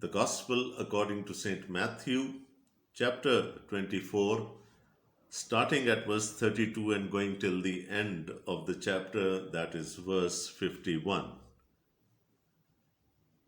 The Gospel according to St. Matthew, chapter 24, starting at verse 32 and going till the end of the chapter, that is verse 51.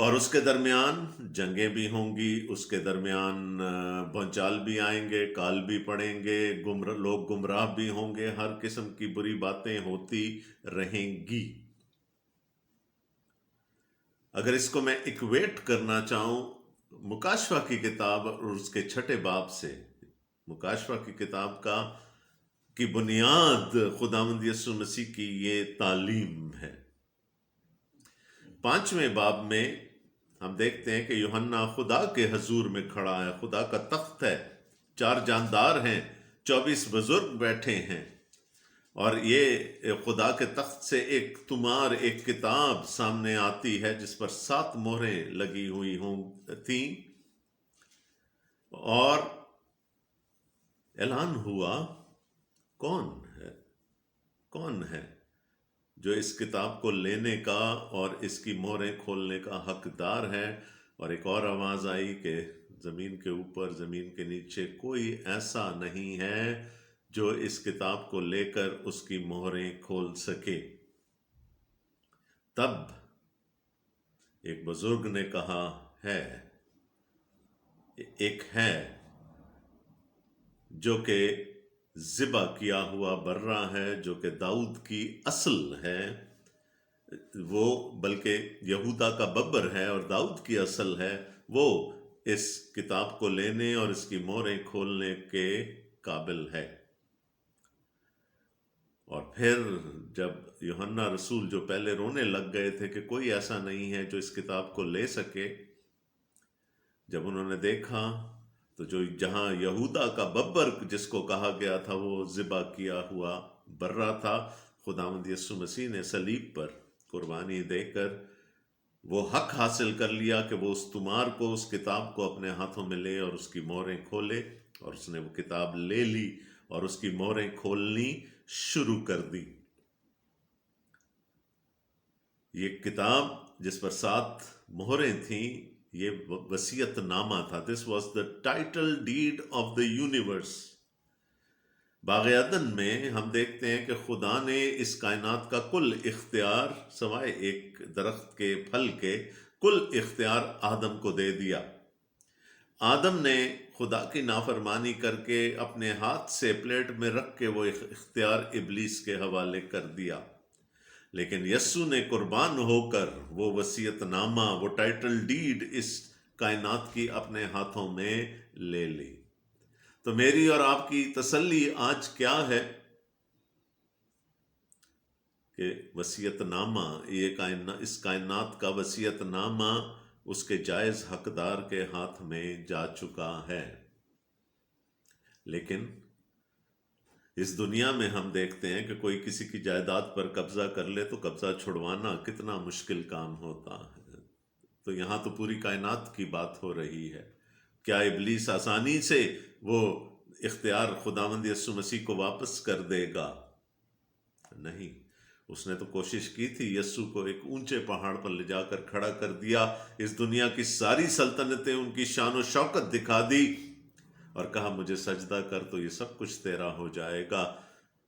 اور اس کے درمیان جنگیں بھی ہوں گی، اس کے درمیان بھونچال بھی آئیں گے، کال بھی پڑیں گے، لوگ گمراہ بھی ہوں گے، ہر قسم کی بری باتیں ہوتی رہیں گی۔ اگر اس کو میں ایکویٹ کرنا چاہوں مکاشفہ کی کتاب اور اس کے 6 باب سے، مکاشفہ کی کتاب کی بنیاد خداوند یسوع مسیح کی یہ تعلیم ہے۔ 5ویں باب میں ہم دیکھتے ہیں کہ یوحنا خدا کے حضور میں کھڑا ہے، خدا کا تخت ہے، 4 جاندار ہیں، 24 بزرگ بیٹھے ہیں، اور یہ خدا کے تخت سے ایک تمار، ایک کتاب سامنے آتی ہے جس پر 7 مہریں لگی ہوئی تھیں، اور اعلان ہوا کون ہے جو اس کتاب کو لینے کا اور اس کی مہریں کھولنے کا حقدار ہے۔ اور ایک اور آواز آئی کہ زمین کے اوپر، زمین کے نیچے کوئی ایسا نہیں ہے جو اس کتاب کو لے کر اس کی مہریں کھول سکے۔ تب ایک بزرگ نے کہا ایک ہے جو کہ ذبح کیا ہوا برہ ہے، جو کہ داؤد کی اصل ہے، وہ بلکہ یہودا کا ببر ہے اور داؤد کی اصل ہے، وہ اس کتاب کو لینے اور اس کی مہریں کھولنے کے قابل ہے۔ اور پھر جب یوحنا رسول جو پہلے رونے لگ گئے تھے کہ کوئی ایسا نہیں ہے جو اس کتاب کو لے سکے، جب انہوں نے دیکھا تو جو جہاں یہودا کا ببر جس کو کہا گیا تھا وہ ذبح کیا ہوا برہ تھا، خداوند یسوع مسیح نے صلیب پر قربانی دے کر وہ حق حاصل کر لیا کہ وہ اس تمار کو، اس کتاب کو اپنے ہاتھوں میں لے اور اس کی مہریں کھولے، اور اس نے وہ کتاب لے لی اور اس کی مہریں کھولنی شروع کر دی۔ یہ کتاب جس پر 7 مہریں تھیں، یہ وصیت نامہ تھا۔ This was the title deed of the universe. باغ عدن میں ہم دیکھتے ہیں کہ خدا نے اس کائنات کا کل اختیار، سوائے ایک درخت کے پھل کے، کل اختیار آدم کو دے دیا۔ آدم نے خدا کی نافرمانی کر کے اپنے ہاتھ سے پلیٹ میں رکھ کے وہ اختیار ابلیس کے حوالے کر دیا، لیکن یسوع نے قربان ہو کر وہ وصیت نامہ، وہ ٹائٹل ڈیڈ اس کائنات کی اپنے ہاتھوں میں لے لی۔ تو میری اور آپ کی تسلی آج کیا ہے کہ وصیت نامہ، اس کائنات کا وصیت نامہ اس کے جائز حقدار کے ہاتھ میں جا چکا ہے۔ لیکن اس دنیا میں ہم دیکھتے ہیں کہ کوئی کسی کی جائیداد پر قبضہ کر لے تو قبضہ چھڑوانا کتنا مشکل کام ہوتا ہے۔ تو یہاں تو پوری کائنات کی بات ہو رہی ہے۔ کیا ابلیس آسانی سے وہ اختیار خداوند یسوع مسیح کو واپس کر دے گا؟ نہیں، اس نے تو کوشش کی تھی، یسوع کو ایک اونچے پہاڑ پر لے جا کر کھڑا کر دیا، اس دنیا کی ساری سلطنتیں، ان کی شان و شوکت دکھا دی اور کہا مجھے سجدہ کر تو یہ سب کچھ تیرا ہو جائے گا۔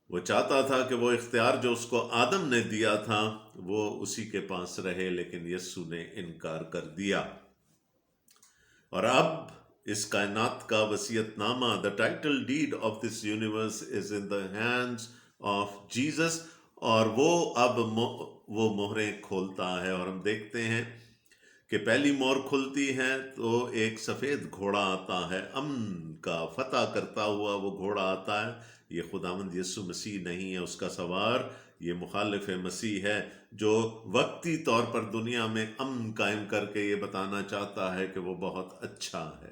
وہ چاہتا تھا کہ وہ اختیار جو اس کو آدم نے دیا تھا وہ اسی کے پاس رہے، لیکن یسوع نے انکار کر دیا۔ اور اب اس کائنات کا وصیت نامہ، the title deed of this universe is in the hands of Jesus، اور وہ اب وہ مہریں کھولتا ہے۔ اور ہم دیکھتے ہیں کہ پہلی مہر کھلتی ہے تو ایک سفید گھوڑا آتا ہے، امن کا فتح کرتا ہوا وہ گھوڑا آتا ہے۔ یہ خداوند یسوع مسیح نہیں ہے، اس کا سوار یہ مخالف مسیح ہے، جو وقتی طور پر دنیا میں امن قائم کر کے یہ بتانا چاہتا ہے کہ وہ بہت اچھا ہے۔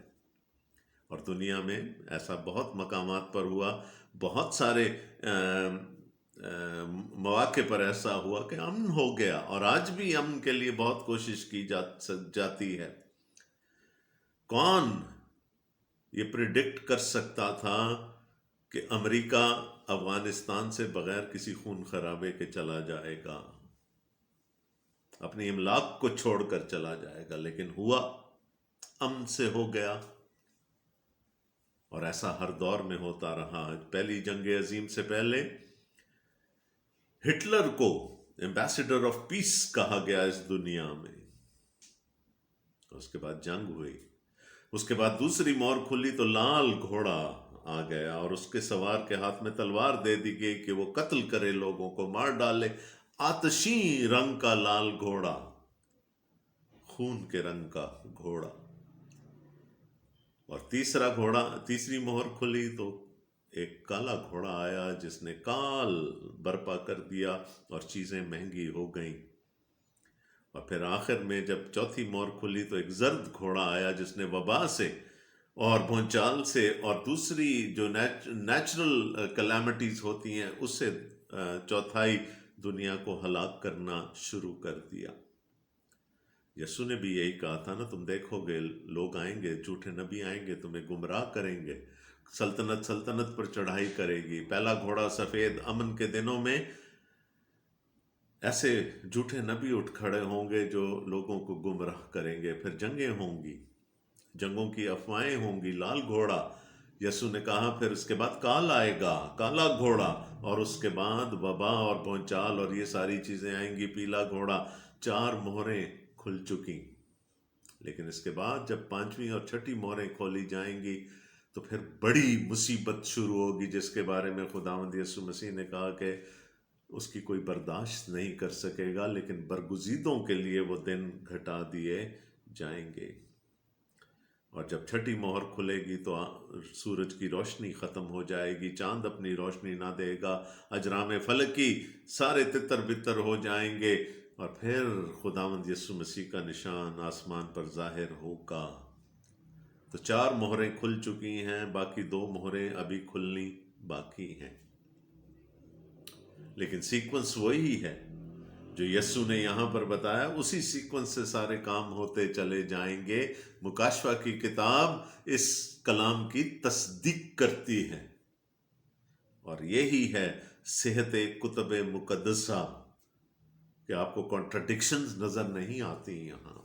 اور دنیا میں ایسا بہت مقامات پر ہوا، بہت سارے مواقع پر ایسا ہوا کہ امن ہو گیا، اور آج بھی امن کے لیے بہت کوشش کی جاتی ہے۔ کون یہ پریڈکٹ کر سکتا تھا کہ امریکہ افغانستان سے بغیر کسی خون خرابے کے چلا جائے گا، اپنی املاک کو چھوڑ کر چلا جائے گا؟ لیکن ہوا، امن سے ہو گیا، اور ایسا ہر دور میں ہوتا رہا۔ پہلی جنگ عظیم سے پہلے ہٹلر کو ایمبیسیڈر آف پیس کہا گیا اس دنیا میں، اس کے بعد جنگ ہوئی. اس کے بعد دوسری مور کھلی تو لال گھوڑا آ گیا اور اس کے سوار کے ہاتھ میں تلوار دے دی گئی کہ وہ قتل کرے، لوگوں کو مار ڈالے. آتشی رنگ کا لال گھوڑا، خون کے رنگ کا گھوڑا. اور تیسری مہر کھلی تو ایک کالا گھوڑا آیا جس نے کال برپا کر دیا اور چیزیں مہنگی ہو گئیں. اور پھر آخر میں جب چوتھی مور کھلی تو ایک زرد گھوڑا آیا جس نے وبا سے اور بھونچال سے اور دوسری جو نیچرل کلیمٹیز ہوتی ہیں اس سے چوتھائی دنیا کو ہلاک کرنا شروع کر دیا. یسوع نے بھی یہی کہا تھا نا، تم دیکھو گے لوگ آئیں گے، جھوٹے نبی آئیں گے، تمہیں گمراہ کریں گے، سلطنت پر چڑھائی کرے گی. پہلا گھوڑا سفید، امن کے دنوں میں ایسے جھوٹے نبی اٹھ کھڑے ہوں گے جو لوگوں کو گمراہ کریں گے. پھر جنگیں ہوں گی، جنگوں کی افواہیں ہوں گی. لال گھوڑا، یسوع نے کہا پھر اس کے بعد کال آئے گا، کالا گھوڑا، اور اس کے بعد وبا اور بھونچال اور یہ ساری چیزیں آئیں گی. پیلا گھوڑا، 4 مہریں کھل چکی. لیکن اس کے بعد جب 5ویں اور 6ٹھی مہریں کھولی جائیں گی تو پھر بڑی مصیبت شروع ہوگی جس کے بارے میں خداوند یسوع مسیح نے کہا کہ اس کی کوئی برداشت نہیں کر سکے گا، لیکن برگزیدوں کے لیے وہ دن گھٹا دیے جائیں گے. اور جب 6ٹھی مہر کھلے گی تو سورج کی روشنی ختم ہو جائے گی، چاند اپنی روشنی نہ دے گا، اجرام فلکی سارے تتر بتر ہو جائیں گے، اور پھر خداوند یسوع مسیح کا نشان آسمان پر ظاہر ہوگا. تو 4 مہریں کھل چکی ہیں، باقی 2 مہریں ابھی کھلنی باقی ہیں. لیکن سیکوینس وہی ہے جو یسوع نے یہاں پر بتایا، اسی سیکوینس سے سارے کام ہوتے چلے جائیں گے. مکاشفہ کی کتاب اس کلام کی تصدیق کرتی ہے، اور یہی ہے صحت کتب مقدسہ کہ آپ کو کانٹرڈکشنز نظر نہیں آتی. یہاں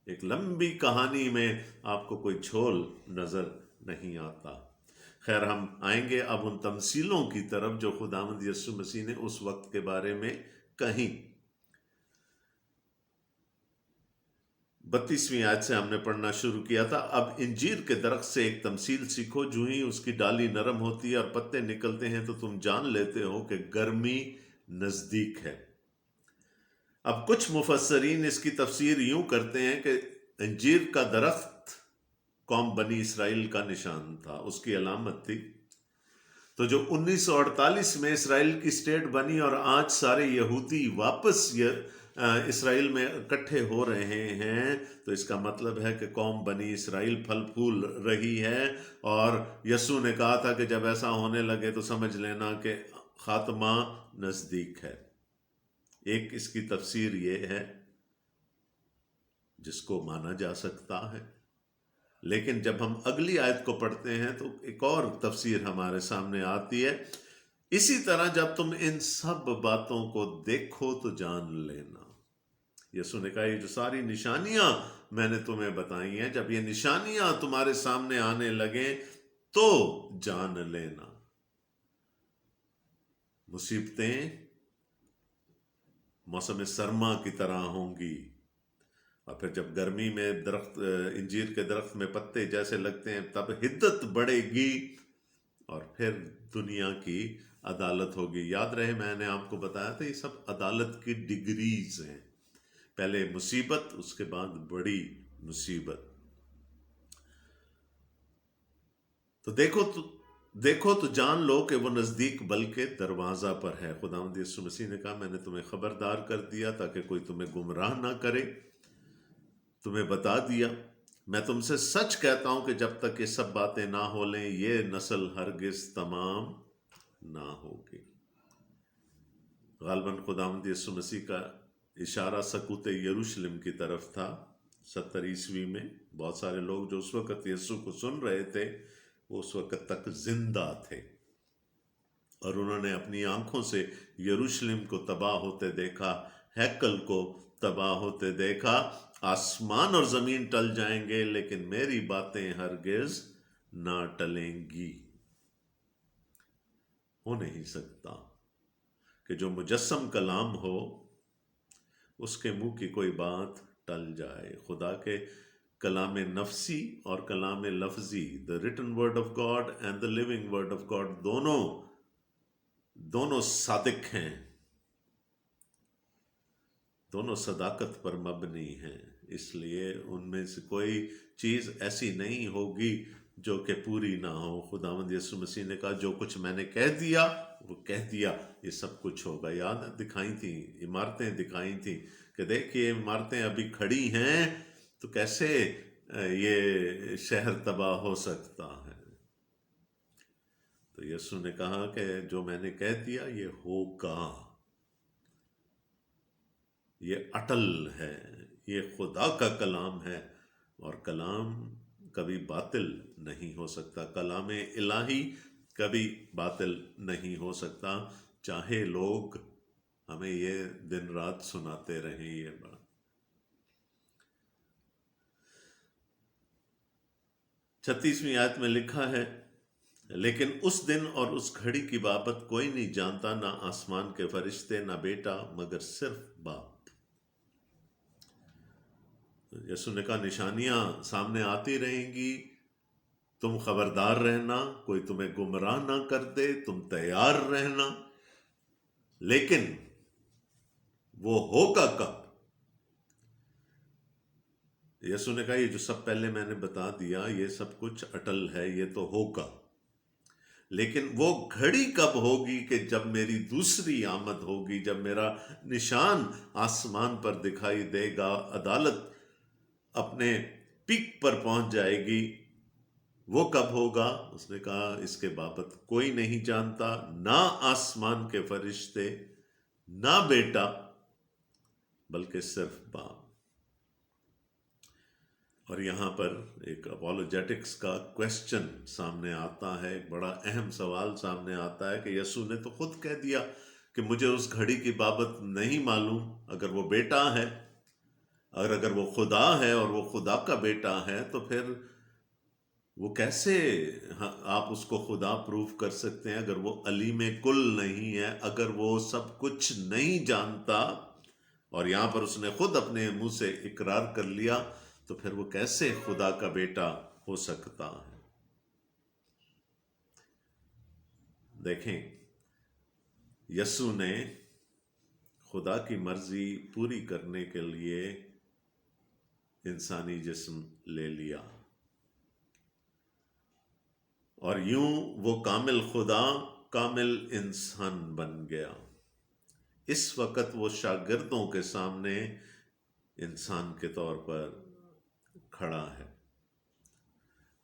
ایک لمبی کہانی میں آپ کو کوئی جھول نظر نہیں آتا. خیر، ہم آئیں گے اب ان تمثیلوں کی طرف جو خداوند یسوع مسیح نے اس وقت کے بارے میں کہیں. 32ویں آیت سے ہم نے پڑھنا شروع کیا تھا. اب انجیر کے درخت سے ایک تمثیل سیکھو، جو ہی اس کی ڈالی نرم ہوتی ہے اور پتے نکلتے ہیں تو تم جان لیتے ہو کہ گرمی نزدیک ہے. اب کچھ مفسرین اس کی تفسیر یوں کرتے ہیں کہ انجیر کا درخت قوم بنی اسرائیل کا نشان تھا، اس کی علامت تھی. تو جو 1948 میں اسرائیل کی سٹیٹ بنی اور آج سارے یہودی واپس اسرائیل میں اکٹھے ہو رہے ہیں، تو اس کا مطلب ہے کہ قوم بنی اسرائیل پھل پھول رہی ہے. اور یسوع نے کہا تھا کہ جب ایسا ہونے لگے تو سمجھ لینا کہ خاتمہ نزدیک ہے. ایک اس کی تفسیر یہ ہے جس کو مانا جا سکتا ہے، لیکن جب ہم اگلی آیت کو پڑھتے ہیں تو ایک اور تفسیر ہمارے سامنے آتی ہے. اسی طرح جب تم ان سب باتوں کو دیکھو تو جان لینا. یسوع نے کہا یہ جو ساری نشانیاں میں نے تمہیں بتائی ہیں، جب یہ نشانیاں تمہارے سامنے آنے لگیں تو جان لینا. مصیبتیں موسم سرما کی طرح ہوں گی، اور پھر جب گرمی میں انجیر کے درخت میں پتے جیسے لگتے ہیں تب حدت بڑھے گی، اور پھر دنیا کی عدالت ہوگی. یاد رہے میں نے آپ کو بتایا تھا یہ سب عدالت کی ڈگریز ہیں. پہلے مصیبت، اس کے بعد بڑی مصیبت. تو دیکھو تو جان لو کہ وہ نزدیک بلکہ دروازہ پر ہے. خداوند یسوع مسیح نے کہا میں نے تمہیں خبردار کر دیا تاکہ کوئی تمہیں گمراہ نہ کرے. تمہیں بتا دیا، میں تم سے سچ کہتا ہوں کہ جب تک یہ سب باتیں نہ ہو لیں یہ نسل ہرگز تمام نہ ہوگی. غالباً خداوند یسوع مسیح کا اشارہ سقوط یروشلم کی طرف تھا. 70 عیسوی میں بہت سارے لوگ جو اس وقت یسوع کو سن رہے تھے وہ اس وقت تک زندہ تھے، اور انہوں نے اپنی آنکھوں سے یروشلم کو تباہ ہوتے دیکھا، ہیکل کو تباہ ہوتے دیکھا. آسمان اور زمین ٹل جائیں گے لیکن میری باتیں ہرگز نہ ٹلیں گی. ہو نہیں سکتا کہ جو مجسم کلام ہو اس کے منہ کی کوئی بات ٹل جائے. خدا کے کلام نفسی اور کلام لفظی، the written word of God and the living word of God، دونوں صادق ہیں، دونوں صداقت پر مبنی ہیں. اس لیے ان میں سے کوئی چیز ایسی نہیں ہوگی جو کہ پوری نہ ہو. خداوند یسوع مسیح نے کہا جو کچھ میں نے کہہ دیا وہ کہہ دیا، یہ سب کچھ ہوگا. یاد دکھائی تھیں عمارتیں، دکھائی تھیں کہ دیکھیے عمارتیں ابھی کھڑی ہیں تو کیسے یہ شہر تباہ ہو سکتا ہے. تو یسوع نے کہا کہ جو میں نے کہہ دیا یہ ہوگا، یہ اٹل ہے، یہ خدا کا کلام ہے، اور کلام کبھی باطل نہیں ہو سکتا. کلام الہی کبھی باطل نہیں ہو سکتا، چاہے لوگ ہمیں یہ دن رات سناتے رہیں. یہ بات 36ویں آیت میں لکھا ہے، لیکن اس دن اور اس گھڑی کی بابت کوئی نہیں جانتا، نہ آسمان کے فرشتے نہ بیٹا، مگر صرف باپ. یسوع نے کہا نشانیاں سامنے آتی رہیں گی، تم خبردار رہنا، کوئی تمہیں گمراہ نہ کر دے، تم تیار رہنا. لیکن وہ ہوگا کب؟ یسوع نے کہا یہ جو سب پہلے میں نے بتا دیا یہ سب کچھ اٹل ہے، یہ تو ہوگا، لیکن وہ گھڑی کب ہوگی کہ جب میری دوسری آمد ہوگی، جب میرا نشان آسمان پر دکھائی دے گا، عدالت اپنے پیک پر پہنچ جائے گی. وہ کب ہوگا؟ اس نے کہا اس کے بابت کوئی نہیں جانتا، نہ آسمان کے فرشتے نہ بیٹا، بلکہ صرف باپ. اور یہاں پر ایک اپولوجیٹکس کا کویسچن سامنے آتا ہے، ایک بڑا اہم سوال سامنے آتا ہے کہ یسوع نے تو خود کہہ دیا کہ مجھے اس گھڑی کی بابت نہیں معلوم. اگر وہ بیٹا ہے، اگر وہ خدا ہے اور وہ خدا کا بیٹا ہے، تو پھر وہ کیسے آپ اس کو خدا پروف کر سکتے ہیں اگر وہ علیم کل نہیں ہے، اگر وہ سب کچھ نہیں جانتا؟ اور یہاں پر اس نے خود اپنے منہ سے اقرار کر لیا، تو پھر وہ کیسے خدا کا بیٹا ہو سکتا ہے؟ دیکھیں، یسوع نے خدا کی مرضی پوری کرنے کے لیے انسانی جسم لے لیا، اور یوں وہ کامل خدا کامل انسان بن گیا. اس وقت وہ شاگردوں کے سامنے انسان کے طور پر کھڑا ہے،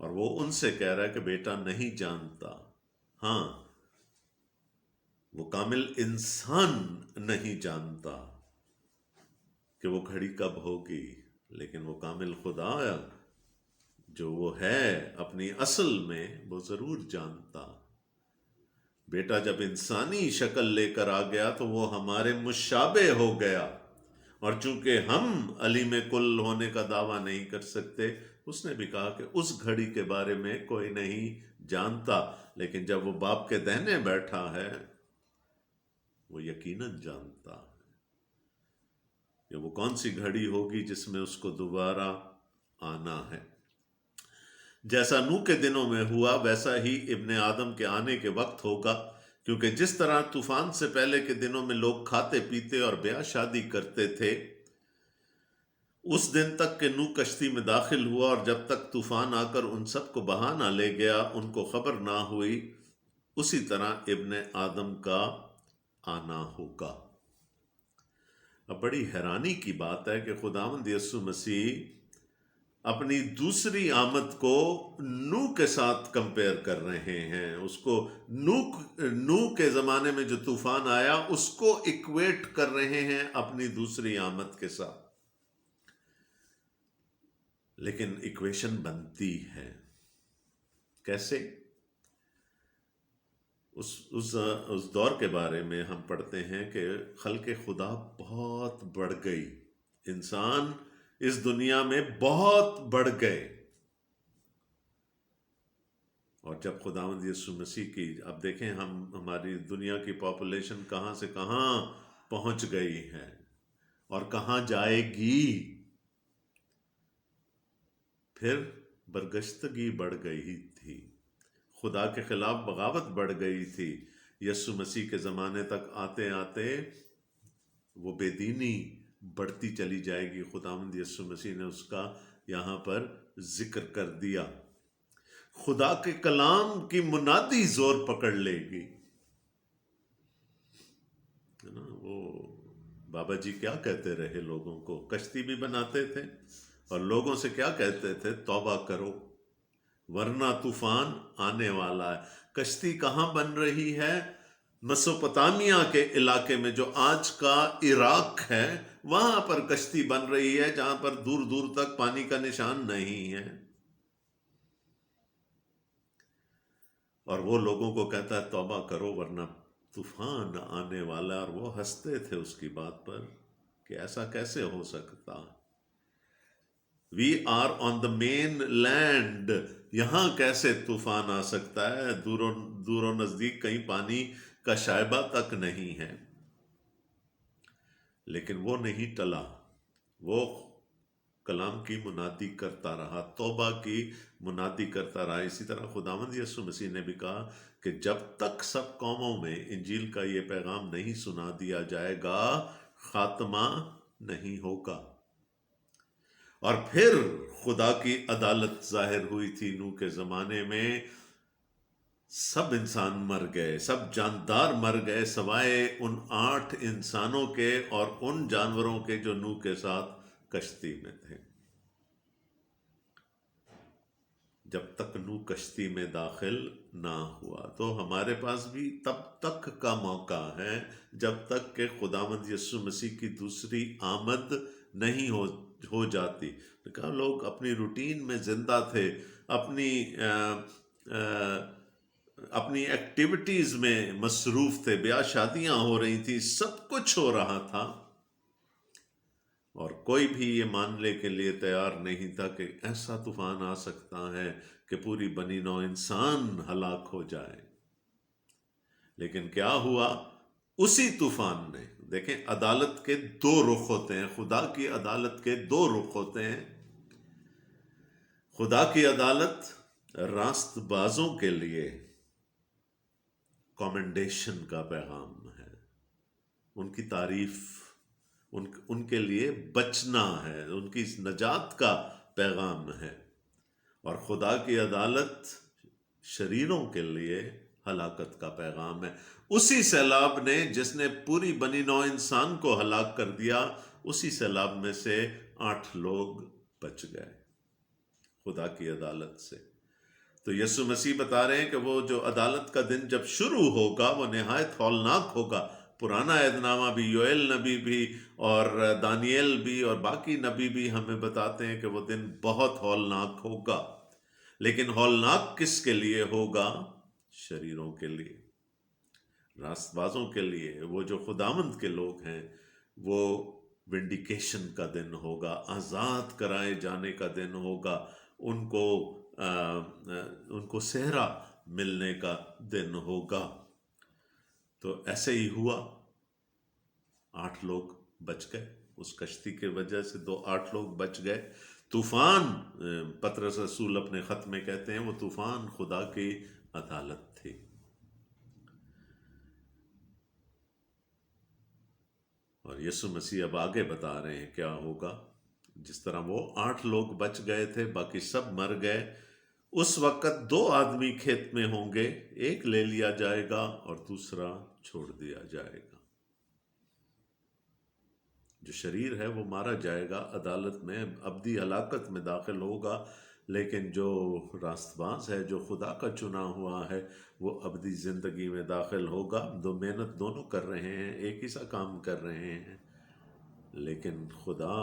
اور وہ ان سے کہہ رہا ہے کہ بیٹا نہیں جانتا. ہاں، وہ کامل انسان نہیں جانتا کہ وہ گھڑی کب ہوگی، لیکن وہ کامل خدا جو وہ ہے اپنی اصل میں، وہ ضرور جانتا. بیٹا جب انسانی شکل لے کر آ گیا تو وہ ہمارے مشابہ ہو گیا، اور چونکہ ہم علیم کل ہونے کا دعویٰ نہیں کر سکتے، اس نے بھی کہا کہ اس گھڑی کے بارے میں کوئی نہیں جانتا، لیکن جب وہ باپ کے دہنے بیٹھا ہے وہ یقیناً جانتا ہے کہ وہ کون سی گھڑی ہوگی جس میں اس کو دوبارہ آنا ہے. جیسا نوح کے دنوں میں ہوا ویسا ہی ابن آدم کے آنے کے وقت ہوگا، کیونکہ جس طرح طوفان سے پہلے کے دنوں میں لوگ کھاتے پیتے اور بیاہ شادی کرتے تھے، اس دن تک کہ نوح کشتی میں داخل ہوا، اور جب تک طوفان آ کر ان سب کو بہا نہ لے گیا، ان کو خبر نہ ہوئی، اسی طرح ابن آدم کا آنا ہوگا. اب بڑی حیرانی کی بات ہے کہ خداوند یسوع مسیح اپنی دوسری آمد کو نوح کے ساتھ کمپیئر کر رہے ہیں. اس کو نوح کے زمانے میں جو طوفان آیا اس کو ایکویٹ کر رہے ہیں اپنی دوسری آمد کے ساتھ. لیکن ایکویشن بنتی ہے کیسے؟ اس دور کے بارے میں ہم پڑھتے ہیں کہ خلق خدا بہت بڑھ گئی، انسان اس دنیا میں بہت بڑھ گئے، اور جب خداوند یسوع مسیح کی، اب دیکھیں ہماری دنیا کی پاپولیشن کہاں سے کہاں پہنچ گئی ہے اور کہاں جائے گی. پھر برگشتگی بڑھ گئی تھی، خدا کے خلاف بغاوت بڑھ گئی تھی۔ یسوع مسیح کے زمانے تک آتے آتے وہ بے دینی بڑھتی چلی جائے گی۔ خداوند یسوع مسیح نے اس کا یہاں پر ذکر کر دیا۔ خدا کے کلام کی منادی زور پکڑ لے گی، ہے نا؟ وہ بابا جی کیا کہتے رہے لوگوں کو؟ کشتی بھی بناتے تھے اور لوگوں سے کیا کہتے تھے؟ توبہ کرو ورنہ طوفان آنے والا ہے۔ کشتی کہاں بن رہی ہے؟ مسوپتامیہ کے علاقے میں، جو آج کا عراق ہے، وہاں پر کشتی بن رہی ہے، جہاں پر دور دور تک پانی کا نشان نہیں ہے، اور وہ لوگوں کو کہتا ہے توبہ کرو ورنہ طوفان آنے والا ہے۔ اور وہ ہنستے تھے اس کی بات پر کہ ایسا کیسے ہو سکتا؟ We are on the main land, یہاں کیسے طوفان آ سکتا ہے؟ دور و نزدیک کہیں پانی کا شائبہ تک نہیں ہے۔ لیکن وہ نہیں ٹلا، وہ کلام کی منادی کرتا رہا، توبہ کی منادی کرتا رہا۔ اسی طرح خداوند یسوع مسیح نے بھی کہا کہ جب تک سب قوموں میں انجیل کا یہ پیغام نہیں سنا دیا جائے گا، خاتمہ نہیں ہوگا۔ اور پھر خدا کی عدالت ظاہر ہوئی تھی نوح کے زمانے میں۔ سب انسان مر گئے، سب جاندار مر گئے، سوائے ان 8 انسانوں کے اور ان جانوروں کے جو نوح کے ساتھ کشتی میں تھے۔ جب تک نوح کشتی میں داخل نہ ہوا، تو ہمارے پاس بھی تب تک کا موقع ہے جب تک کہ خداوند یسوع مسیح کی دوسری آمد نہیں ہو جاتی۔ کہا لوگ اپنی روٹین میں زندہ تھے، اپنی ایکٹیویٹیز میں مصروف تھے، بیاہ شادیاں ہو رہی تھیں، سب کچھ ہو رہا تھا، اور کوئی بھی یہ ماننے کے لیے تیار نہیں تھا کہ ایسا طوفان آ سکتا ہے کہ پوری بنی نوع انسان ہلاک ہو جائے۔ لیکن کیا ہوا؟ اسی طوفان نے، دیکھیں عدالت کے 2 رخ ہوتے ہیں، خدا کی عدالت کے 2 رخ ہوتے ہیں۔ خدا کی عدالت راست بازوں کے لیے کامنڈیشن کا پیغام ہے، ان کی تعریف، ان کے لیے بچنا ہے، ان کی نجات کا پیغام ہے۔ اور خدا کی عدالت شریروں کے لیے ہلاکت کا پیغام ہے۔ اسی سیلاب نے جس نے پوری بنی نوع انسان کو ہلاک کر دیا، اسی سیلاب میں سے 8 لوگ بچ گئے خدا کی عدالت سے۔ تو یسوع مسیح بتا رہے ہیں کہ وہ جو عدالت کا دن جب شروع ہوگا وہ نہایت ہولناک ہوگا۔ پرانا عہد نامہ بھی، یوئیل نبی بھی اور دانییل بھی اور باقی نبی بھی ہمیں بتاتے ہیں کہ وہ دن بہت ہولناک ہوگا۔ لیکن ہولناک کس کے لیے ہوگا؟ شریروں کے لیے، راست بازوں کے لیے، وہ جو خداوند کے لوگ ہیں۔ وہ ونڈیکیشن کا دن ہوگا، آزاد کرائے جانے کا دن ہوگا، ان کو صحرا ملنے کا دن ہوگا۔ تو ایسے ہی ہوا، 8 لوگ بچ گئے اس کشتی کے وجہ سے، 8 لوگ بچ گئے۔ طوفان، پطرس رسول اپنے خط میں کہتے ہیں، وہ طوفان خدا کی عدالت تھی۔ اور یسوع مسیح اب آگے بتا رہے ہیں کیا ہوگا۔ جس طرح وہ 8 لوگ بچ گئے تھے، باقی سب مر گئے، اس وقت 2 آدمی کھیت میں ہوں گے، ایک لے لیا جائے گا اور دوسرا چھوڑ دیا جائے گا۔ جو شریر ہے وہ مارا جائے گا، عدالت میں ابدی ہلاکت میں داخل ہوگا، لیکن جو راست باز ہے، جو خدا کا چنا ہوا ہے، وہ ابدی زندگی میں داخل ہوگا۔ محنت دونوں کر رہے ہیں، ایک ہی سا کام کر رہے ہیں، لیکن خدا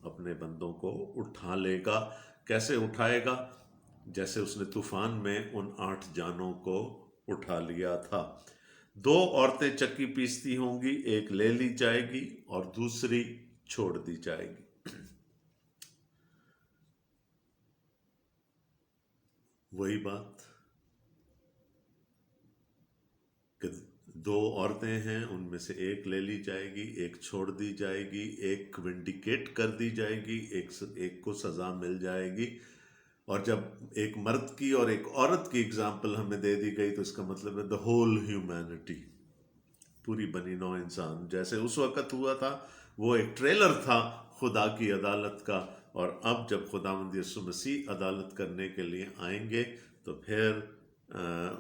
اپنے بندوں کو اٹھا لے گا۔ کیسے اٹھائے گا؟ جیسے اس نے طوفان میں ان 8 جانوں کو اٹھا لیا تھا۔ 2 عورتیں چکی پیستی ہوں گی، ایک لے لی جائے گی اور دوسری چھوڑ دی جائے گی۔ وہی بات کہ 2 عورتیں ہیں، ان میں سے ایک لے لی جائے گی، ایک چھوڑ دی جائے گی، ایک ونڈیکیٹ کر دی جائے گی، ایک کو سزا مل جائے گی۔ اور جب ایک مرد کی اور ایک عورت کی اگزامپل ہمیں دے دی گئی تو اس کا مطلب ہے دا ہول ہیومینٹی، پوری بنی نوع انسان. جیسے اس وقت ہوا تھا وہ ایک ٹریلر تھا خدا کی عدالت کا، اور اب جب خداوند یسوع مسیح عدالت کرنے کے لیے آئیں گے تو پھر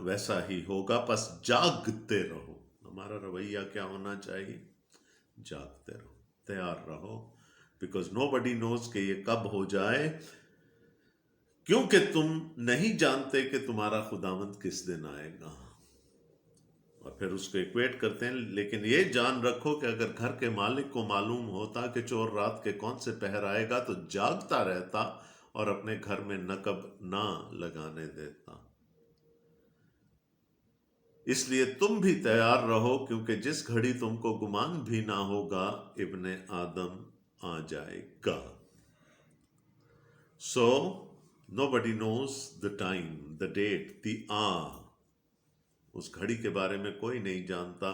ویسا ہی ہوگا. پس جاگتے رہو. ہمارا رویہ کیا ہونا چاہیے؟ جاگتے رہو، تیار رہو، بیکاز نو بڈی نوز کہ یہ کب ہو جائے، کیونکہ تم نہیں جانتے کہ تمہارا خداوند کس دن آئے گا. اور پھر اس کو ایکویٹ کرتے ہیں، لیکن یہ جان رکھو کہ اگر گھر کے مالک کو معلوم ہوتا کہ چور رات کے کون سے پہر آئے گا تو جاگتا رہتا اور اپنے گھر میں نقب نہ لگانے دیتا. اس لیے تم بھی تیار رہو، کیونکہ جس گھڑی تم کو گمان بھی نہ ہوگا ابن آدم آ جائے گا. So nobody knows the time, the date, the hour. اس گھڑی کے بارے میں کوئی نہیں جانتا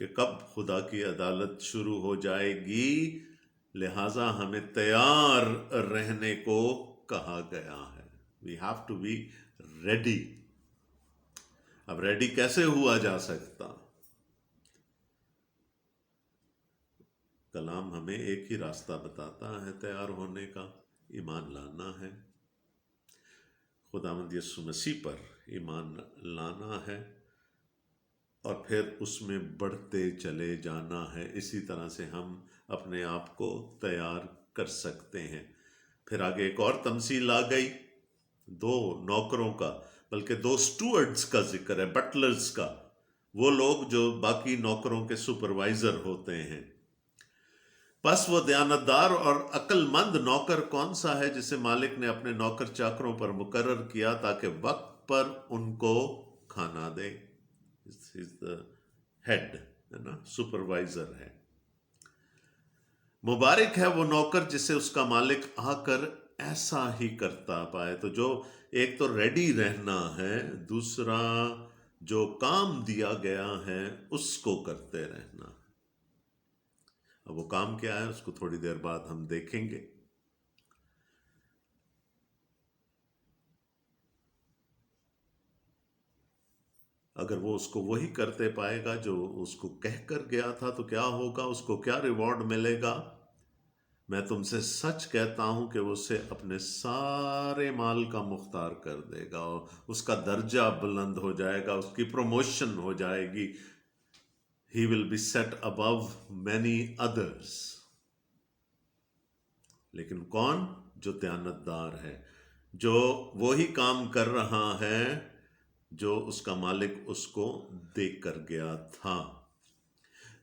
کہ کب خدا کی عدالت شروع ہو جائے گی، لہٰذا ہمیں تیار رہنے کو کہا گیا ہے. We have to be ready. اب ریڈی کیسے ہوا جا سکتا؟ کلام ہمیں ایک ہی راستہ بتاتا ہے تیار ہونے کا، ایمان لانا ہے، خداوند یسوع مسیح پر ایمان لانا ہے، اور پھر اس میں بڑھتے چلے جانا ہے. اسی طرح سے ہم اپنے آپ کو تیار کر سکتے ہیں. پھر آگے ایک اور تمثیل آ گئی، دو نوکروں کا، بلکہ دو سٹوورڈز کا ذکر ہے، بٹلرز کا، وہ لوگ جو باقی نوکروں کے سپروائزر ہوتے ہیں. پس وہ دیانتدار اور عقل مند نوکر کون سا ہے جسے مالک نے اپنے نوکر چاکروں پر مقرر کیا تاکہ وقت پر ان کو کھانا دے. ہیڈ ہے نا، سپروائزر ہے. مبارک ہے وہ نوکر جسے اس کا مالک آ کر ایسا ہی کرتا پائے. تو جو ایک تو ریڈی رہنا ہے، دوسرا جو کام دیا گیا ہے اس کو کرتے رہنا. اب وہ کام کیا ہے اس کو تھوڑی دیر بعد ہم دیکھیں گے. اگر وہ اس کو وہی کرتے پائے گا جو اس کو کہہ کر گیا تھا تو کیا ہوگا، اس کو کیا ریوارڈ ملے گا؟ میں تم سے سچ کہتا ہوں کہ وہ اسے اپنے سارے مال کا مختار کر دے گا، اور اس کا درجہ بلند ہو جائے گا، اس کی پروموشن ہو جائے گی. He will be set above many others. لیکن کون؟ جو دیانتدار ہے، جو وہی کام کر رہا ہے جو اس کا مالک اس کو دے کر گیا تھا.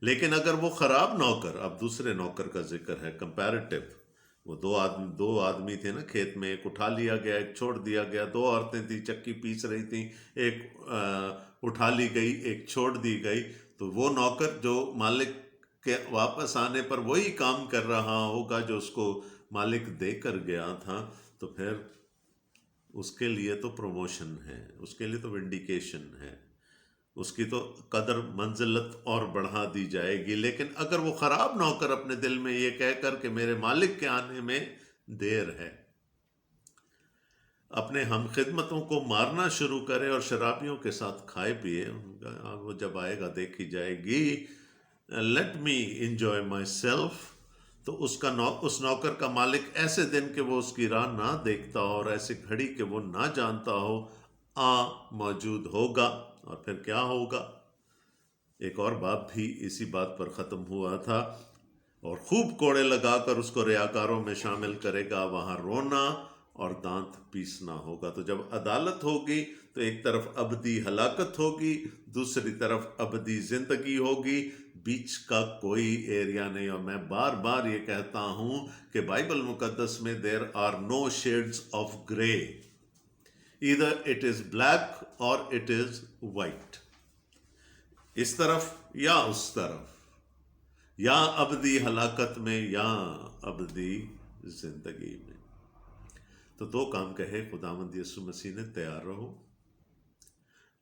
لیکن اگر وہ خراب نوکر، اب دوسرے نوکر کا ذکر ہے، کمپیریٹیو. وہ دو آدمی تھے نا کھیت میں، ایک اٹھا لیا گیا، ایک چھوڑ دیا گیا. دو عورتیں تھیں چکی پیس رہی تھیں، ایک اٹھا لی گئی، ایک چھوڑ دی گئی. تو وہ نوکر جو مالک کے واپس آنے پر وہی کام کر رہا ہوگا جو اس کو مالک دے کر گیا تھا، تو پھر اس کے لیے تو پروموشن ہے، اس کے لیے تو ونڈیکیشن ہے، اس کی تو قدر منزلت اور بڑھا دی جائے گی. لیکن اگر وہ خراب نوکر اپنے دل میں یہ کہہ کر کہ میرے مالک کے آنے میں دیر ہے، اپنے ہم خدمتوں کو مارنا شروع کرے اور شرابیوں کے ساتھ کھائے پیے، وہ جب آئے گا دیکھی جائے گی، let me enjoy my self, تو اس نوکر کا مالک ایسے دن کہ وہ اس کی راہ نہ دیکھتا ہو اور ایسے گھڑی کہ وہ نہ جانتا ہو موجود ہوگا. اور پھر کیا ہوگا؟ ایک اور باب بھی اسی بات پر ختم ہوا تھا، اور خوب کوڑے لگا کر اس کو ریاکاروں میں شامل کرے گا، وہاں رونا اور دانت پیسنا ہوگا. تو جب عدالت ہوگی تو ایک طرف ابدی ہلاکت ہوگی، دوسری طرف ابدی زندگی ہوگی، بیچ کا کوئی ایریا نہیں. اور میں بار بار یہ کہتا ہوں کہ بائبل مقدس میں there are no shades of grey, either it is black or it is white. اس طرف یا اس طرف، یا ابدی ہلاکت میں یا ابدی زندگی میں. تو دو کام کہے خداوند یسوع مسیح نے، تیار رہو.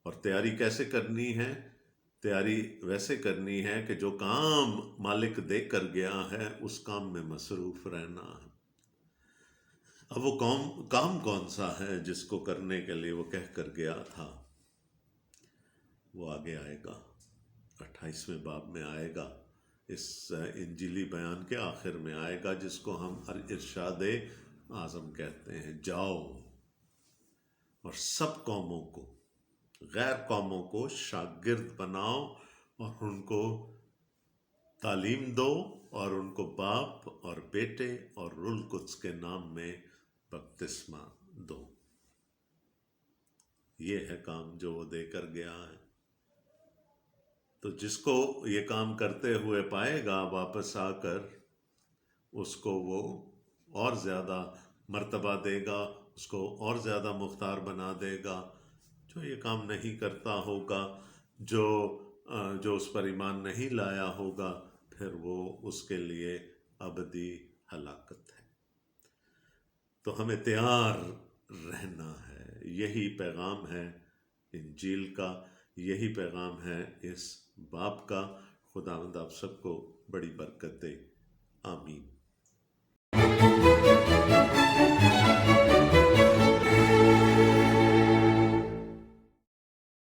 اور تیاری کیسے کرنی ہے؟ تیاری ویسے کرنی ہے کہ جو کام مالک دے کر گیا ہے اس کام میں مصروف رہنا ہے. اب وہ کام کون سا ہے جس کو کرنے کے لیے وہ کہہ کر گیا تھا، وہ آگے آئے گا، 28ویں باب میں آئے گا، اس انجیلی بیان کے آخر میں آئے گا، جس کو ہم ارشاد اعظم کہتے ہیں۔ جاؤ اور سب قوموں کو، غیر قوموں کو شاگرد بناؤ اور ان کو تعلیم دو اور ان کو باپ اور بیٹے اور روح القدس کے نام میں بپتسمہ دو۔ یہ ہے کام جو وہ دے کر گیا ہے۔ تو جس کو یہ کام کرتے ہوئے پائے گا واپس آ کر، اس کو وہ اور زیادہ مرتبہ دے گا، اس کو اور زیادہ مختار بنا دے گا۔ جو یہ کام نہیں کرتا ہوگا، جو اس پر ایمان نہیں لایا ہوگا، پھر وہ اس کے لیے ابدی ہلاکت ہے۔ تو ہمیں تیار رہنا ہے۔ یہی پیغام ہے انجیل کا، یہی پیغام ہے اس باپ کا۔ خداوند آپ سب کو بڑی برکت دے، آمین۔